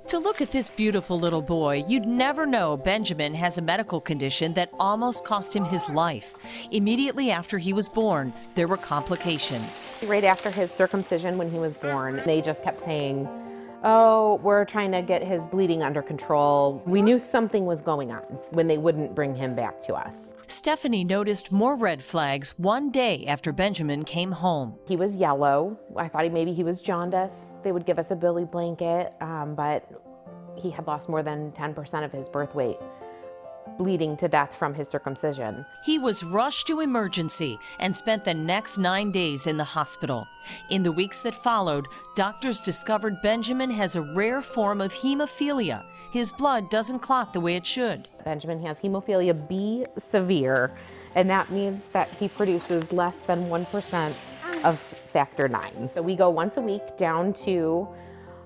To look at this beautiful little boy, you'd never know Benjamin has a medical condition that almost cost him his life. Immediately after he was born, there were complications. Right after his circumcision when he was born, they just kept saying, oh, we're trying to get his bleeding under control. We knew something was going on when they wouldn't bring him back to us. Stephanie noticed more red flags one day after Benjamin came home. He was yellow. I thought maybe he was jaundice. They would give us a billy blanket, but he had lost more than 10% of his birth weight, bleeding to death from his circumcision. He was rushed to emergency and spent the next 9 days in the hospital. In the weeks that followed, doctors discovered Benjamin has a rare form of hemophilia. His blood doesn't clot the way it should. Benjamin has hemophilia B severe, and that means that he produces less than 1% of factor IX. So we go once a week down to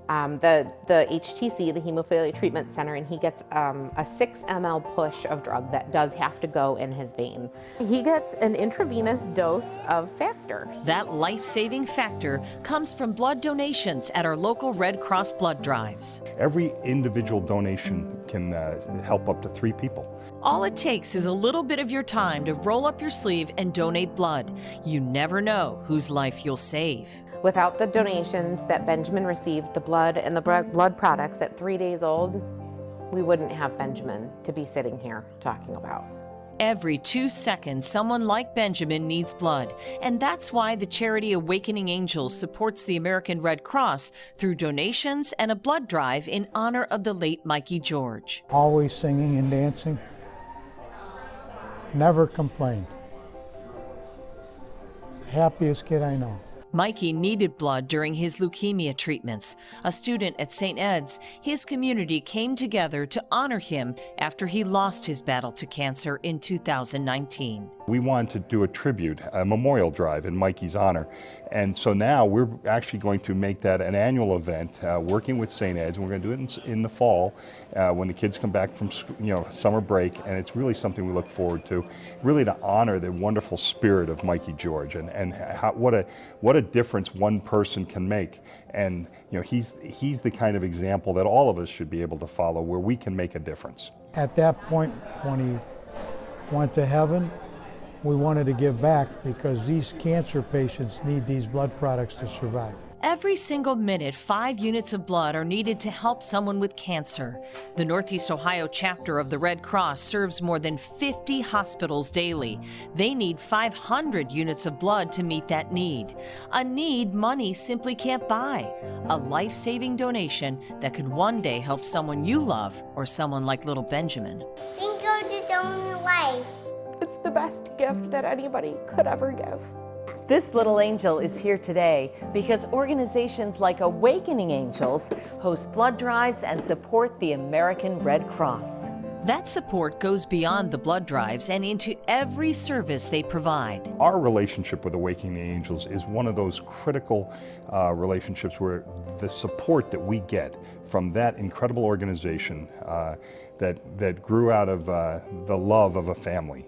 the HTC, the Hemophilia Treatment Center, and he gets a 6 ml push of drug that does have to go in his vein. He gets an intravenous dose of factor. That life-saving factor comes from blood donations at our local Red Cross blood drives. Every individual donation can help up to 3 people. All it takes is a little bit of your time to roll up your sleeve and donate blood. You never know whose life you'll save. Without the donations that Benjamin received, the blood and the blood products at 3 days old, we wouldn't have Benjamin to be sitting here talking about. Every 2 seconds, someone like Benjamin needs blood. And that's why the charity Awakening Angels supports the American Red Cross through donations and a blood drive in honor of the late Mikey George. Always singing and dancing. Never complained. Happiest kid I know. Mikey needed blood during his leukemia treatments. A student at St. Ed's, his community came together to honor him after he lost his battle to cancer in 2019. We wanted to do a tribute, a memorial drive in Mikey's honor. And so now we're actually going to make that an annual event, working with St. Ed's. We're going to do it in the fall when the kids come back from summer break, and it's really something we look forward to, really to honor the wonderful spirit of Mikey George and what a difference one person can make. And he's the kind of example that all of us should be able to follow, where we can make a difference. At that point, when he went to heaven, we wanted to give back because these cancer patients need these blood products to survive. Every single minute, 5 units of blood are needed to help someone with cancer. The Northeast Ohio chapter of the Red Cross serves more than 50 hospitals daily. They need 500 units of blood to meet that need. A need money simply can't buy. A life-saving donation that could one day help someone you love or someone like little Benjamin. Think of its own life. It's the best gift that anybody could ever give. This little angel is here today because organizations like Awakening Angels host blood drives and support the American Red Cross. That support goes beyond the blood drives and into every service they provide. Our relationship with Awakening Angels is one of those critical relationships where the support that we get from that incredible organization that grew out of the love of a family,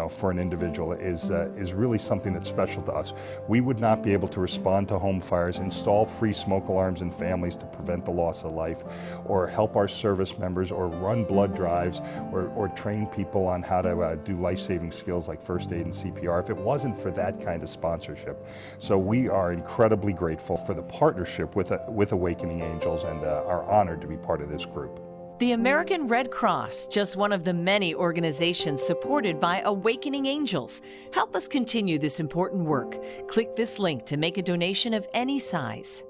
for an individual is really something that's special to us. We would not be able to respond to home fires, install free smoke alarms in families to prevent the loss of life, or help our service members, or run blood drives, or train people on how to do life-saving skills like first aid and CPR if it wasn't for that kind of sponsorship. So we are incredibly grateful for the partnership with Awakening Angels and are honored to be part of this group. The American Red Cross, just one of the many organizations supported by Awakening Angels. Help us continue this important work. Click this link to make a donation of any size.